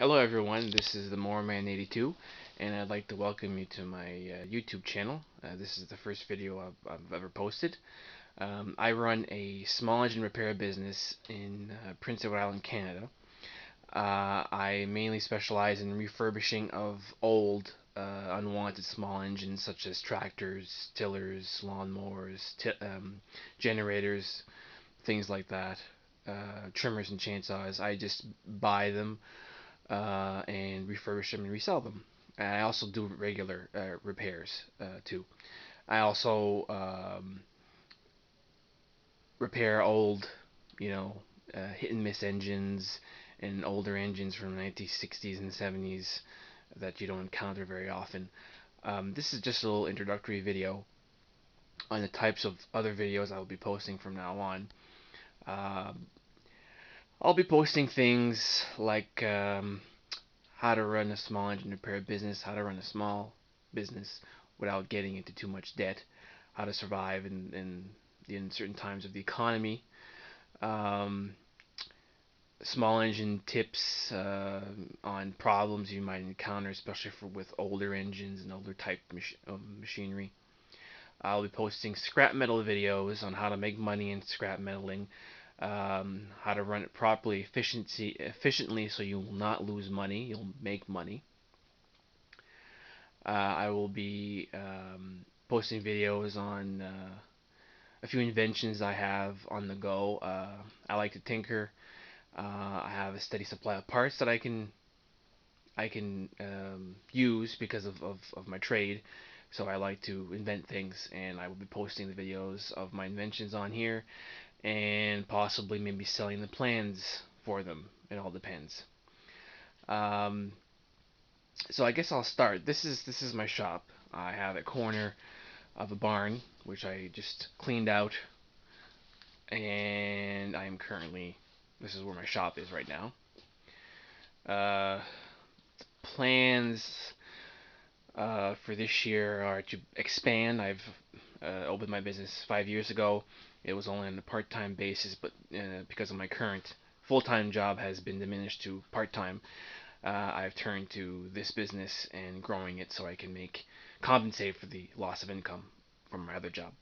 Hello everyone, this is the Moreman82, and I'd like to welcome you to my YouTube channel. This is the first video I've ever posted. I run a small engine repair business in Prince Edward Island, Canada. I mainly specialize in refurbishing of old, unwanted small engines such as tractors, tillers, lawnmowers, generators, things like that, trimmers and chainsaws. I just buy them and refurbish them and resell them. And I also do regular repairs too. I also repair old, you know, hit and miss engines and older engines from the 1960s and 70s that you don't encounter very often. This is just a little introductory video on the types of other videos I will be posting from now on. Uh, I'll be posting things like how to run a small engine repair business, how to run a small business without getting into too much debt, how to survive in the uncertain times of the economy, um, small engine tips on problems you might encounter, especially with older engines and older type of machinery. I'll be posting scrap metal videos on how to make money in scrap metaling, how to run it properly, efficiently, so you will not lose money, you'll make money. I will be posting videos on a few inventions I have on the go. I like to tinker. I have a steady supply of parts that I can use because of my trade. So I like to invent things, and I will be posting the videos of my inventions on here, and possibly maybe selling the plans for them. It all depends. Um, so I guess I'll start. This is my shop. I have a corner of a barn which I just cleaned out, and I am currently, this is where my shop is right now. Uh, Plans for this year are to expand. I've opened my business 5 years ago. It was only on a part-time basis, but because of my current full-time job has been diminished to part-time, I've turned to this business and growing it so I can compensate for the loss of income from my other job.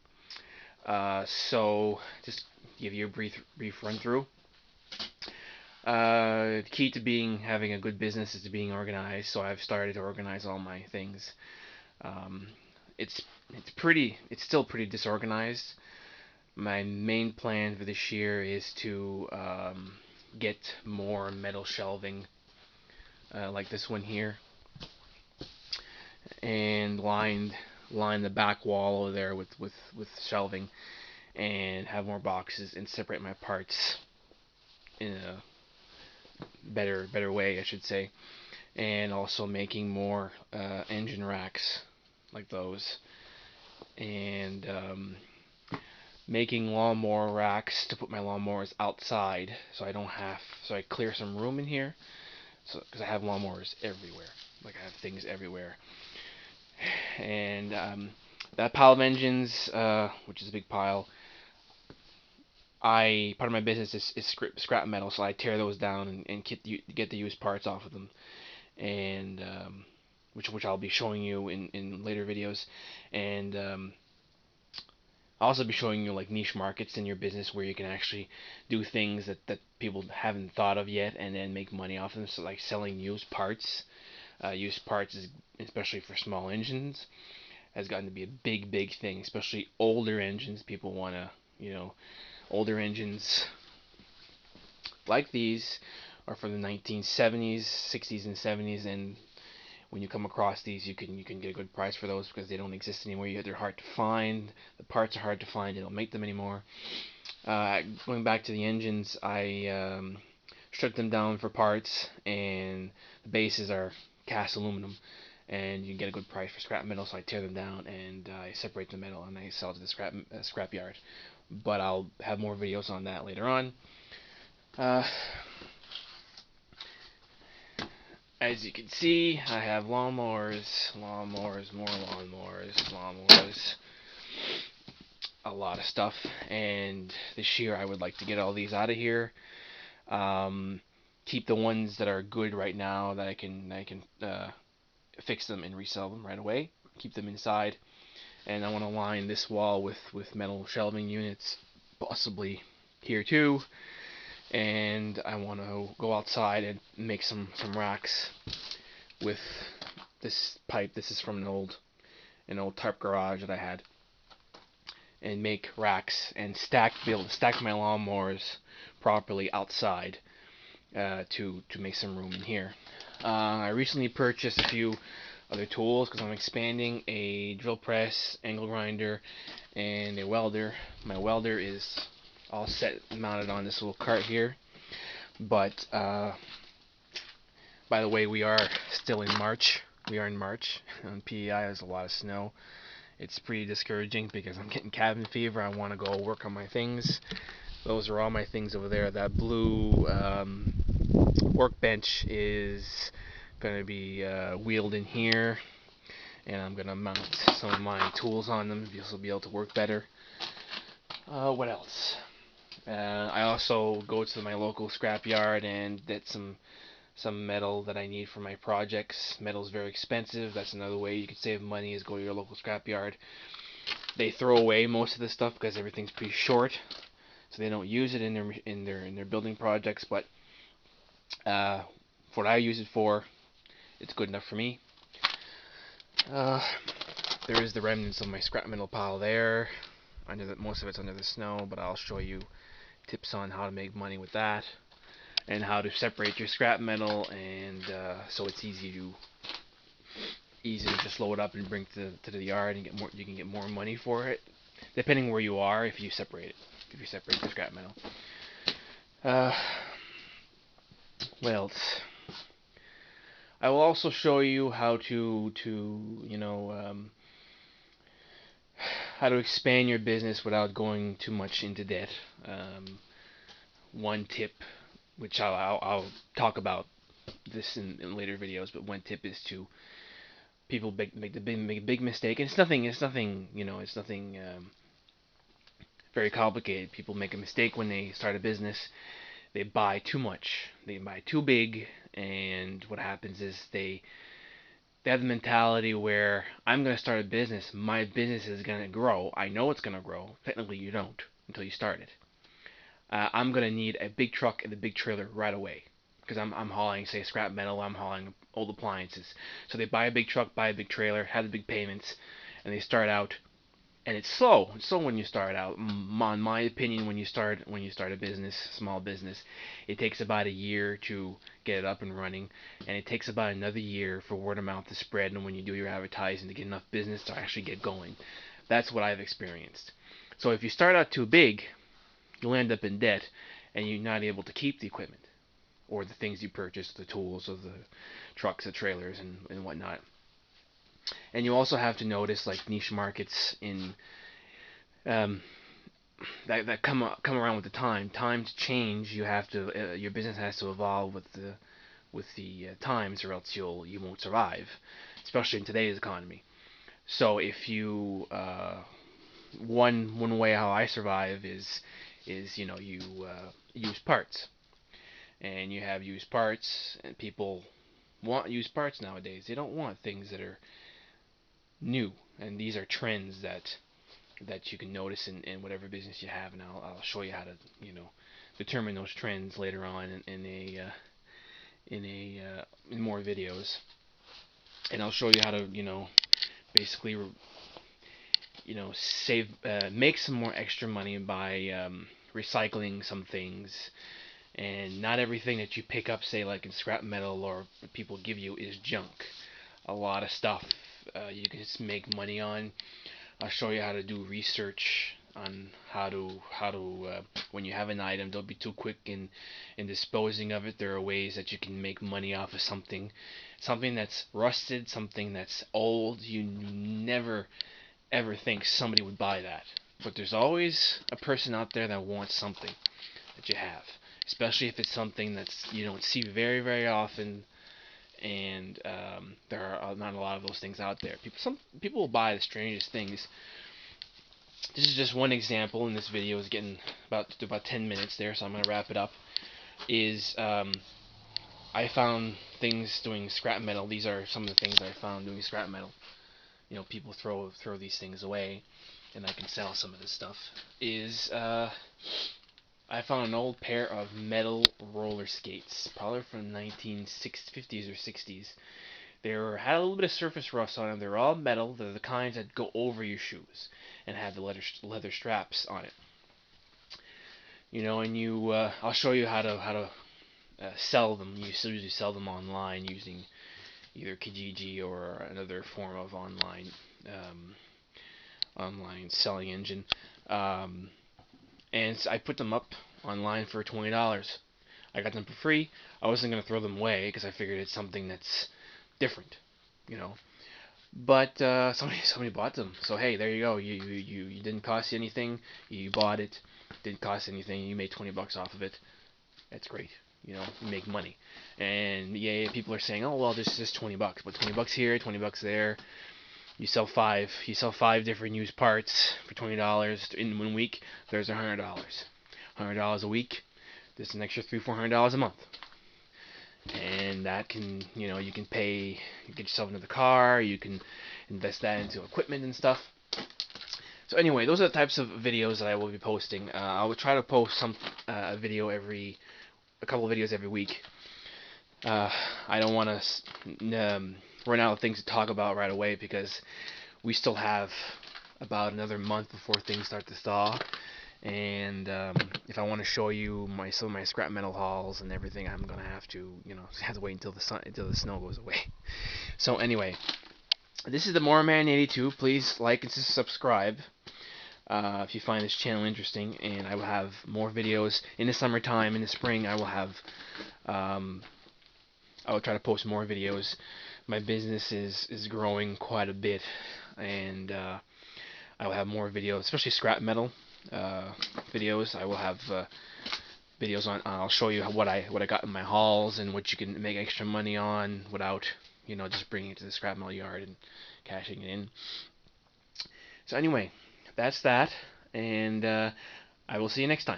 So just give you a brief run through. The key to having a good business is to being organized. So I've started to organize all my things. Um, it's it's still pretty disorganized. My main plan for this year is to get more metal shelving, like this one here, and line the back wall over there with shelving, and have more boxes and separate my parts in a better way, I should say. And also making more engine racks like those, and making lawnmower racks to put my lawnmowers outside, so I don't have so I clear some room in here, so because I have lawnmowers everywhere, like I have things everywhere. And that pile of engines, which is a big pile, I part of my business is scrap metal, so I tear those down and get the used parts off of them, and which I'll be showing you in later videos. And I'll also be showing you like niche markets in your business where you can actually do things that people haven't thought of yet, and then make money off them. So like selling used parts. Used parts is, especially for small engines, has gotten to be a big thing, especially older engines. People want to, older engines like these are from the 1970s, 60s, and 70s, and when you come across these, you can get a good price for those because they don't exist anymore. They're hard to find. The parts are hard to find. They don't make them anymore. Going back to the engines, I strip them down for parts, and the bases are cast aluminum, and you get a good price for scrap metal. So I tear them down and I separate the metal and I sell to the scrap yard. But I'll have more videos on that later on. Uh, as you can see, I have lawnmowers, more lawnmowers, a lot of stuff. And this year I would like to get all these out of here. Um, keep the ones that are good right now that I can fix them and resell them right away. Keep them inside, and I want to line this wall with metal shelving units, possibly here too. And I want to go outside and make some racks with this pipe. This is from an old tarp garage that I had, and make racks and be able to stack my lawnmowers properly outside to make some room in here. I recently purchased a few other tools because I'm expanding: a drill press, angle grinder, and a welder. My welder is all set mounted on this little cart here. But by the way, we are still in March. We are in March. On PEI, there's a lot of snow. It's pretty discouraging because I'm getting cabin fever. I want to go work on my things. Those are all my things over there. That blue workbench is going to be wheeled in here, and I'm going to mount some of my tools on them. This will be able to work better. What else? I also go to my local scrapyard and get some metal that I need for my projects. Metal's very expensive. That's another way you can save money, is go to your local scrapyard. They throw away most of the stuff because everything's pretty short, so they don't use it in their building projects. But for what I use it for, it's good enough for me. There is the remnants of my scrap metal pile there. Most of it's under the snow, but I'll show you tips on how to make money with that, and how to separate your scrap metal, and so it's easy to just load up and bring to the yard and get more. You can get more money for it, depending where you are. If you separate the scrap metal. What else? I will also show you how to how to expand your business without going too much into debt. One tip, which I'll talk about this in later videos, but one tip is to people make a big mistake, and it's nothing very complicated. People make a mistake when they start a business. They buy too much. They buy too big, and what happens is they have the mentality where I'm going to start a business. My business is going to grow. I know it's going to grow. Technically, you don't until you start it. I'm going to need a big truck and a big trailer right away because I'm hauling, say, scrap metal. I'm hauling old appliances. So they buy a big truck, buy a big trailer, have the big payments, and they start out. And it's slow. It's slow when you start out. In my opinion, when you start a business, small business, it takes about a year to get it up and running, and it takes about another year for word of mouth to spread, and when you do your advertising to get enough business to actually get going. That's what I've experienced. So if you start out too big, you'll end up in debt, and you're not able to keep the equipment or the things you purchased, the tools or the trucks, the trailers, and whatnot. And you also have to notice like niche markets in um, that come around with the time. Times change. You have to your business has to evolve with the times, or else you won't survive, especially in today's economy. So if you one way how I survive is you use parts, and you have used parts, and people want used parts nowadays. They don't want things that are new, and these are trends that you can notice in whatever business you have, and I'll show you how to determine those trends later on in more videos, and I'll show you how to basically save make some more extra money by recycling some things. And not everything that you pick up, say like in scrap metal or people give you, is junk. A lot of stuff you can just make money on. I'll show you how to do research on how to when you have an item, don't be too quick in disposing of it. There are ways that you can make money off of something that's rusted, something that's old. You never ever think somebody would buy that, but there's always a person out there that wants something that you have, especially if it's something that's you don't see very very often. And there are not a lot of those things out there. Some people will buy the strangest things. This is just one example, and this video is getting about 10 minutes there, so I'm going to wrap it up. Is I found things doing scrap metal. These are some of the things I found doing scrap metal. You know, people throw these things away, and I can sell some of this stuff. Is I found an old pair of metal roller skates, probably from 1950s or 60s. They had a little bit of surface rust on them. They're all metal. They're the kinds that go over your shoes and have the leather straps on it. You know, and I'll show you how to sell them. You usually sell them online using either Kijiji or another form of um, online selling engine. Um, and I put them up online for $20. I got them for free. I wasn't gonna throw them away because I figured it's something that's different, you know. But somebody bought them, so hey, there you go. You didn't cost you anything. You bought it, didn't cost anything. You made $20 off of it. That's great. You know, you make money. And yeah, people are saying, oh well, this is just $20, but $20 here, $20 there. You sell five. You sell five different used parts for $20 in 1 week. There's $100. $100 a week. There's an extra $300-400 a month. And that can, you can pay, you get yourself another car. You can invest that into equipment and stuff. So anyway, those are the types of videos that I will be posting. I will try to post a video a couple of videos every week. I don't want to run out of things to talk about right away because we still have about another month before things start to thaw. And if I want to show you some of my scrap metal hauls and everything, I'm gonna have to, have to wait until the snow goes away. So anyway, this is the Moorman 82. Please like and subscribe if you find this channel interesting, and I will have more videos in the summertime. In the spring, um, I will try to post more videos. My business is growing quite a bit, and I will have more videos, especially scrap metal videos. I will have videos on. I'll show you what I got in my hauls and what you can make extra money on without just bringing it to the scrap metal yard and cashing it in. So anyway, that's that, and I will see you next time.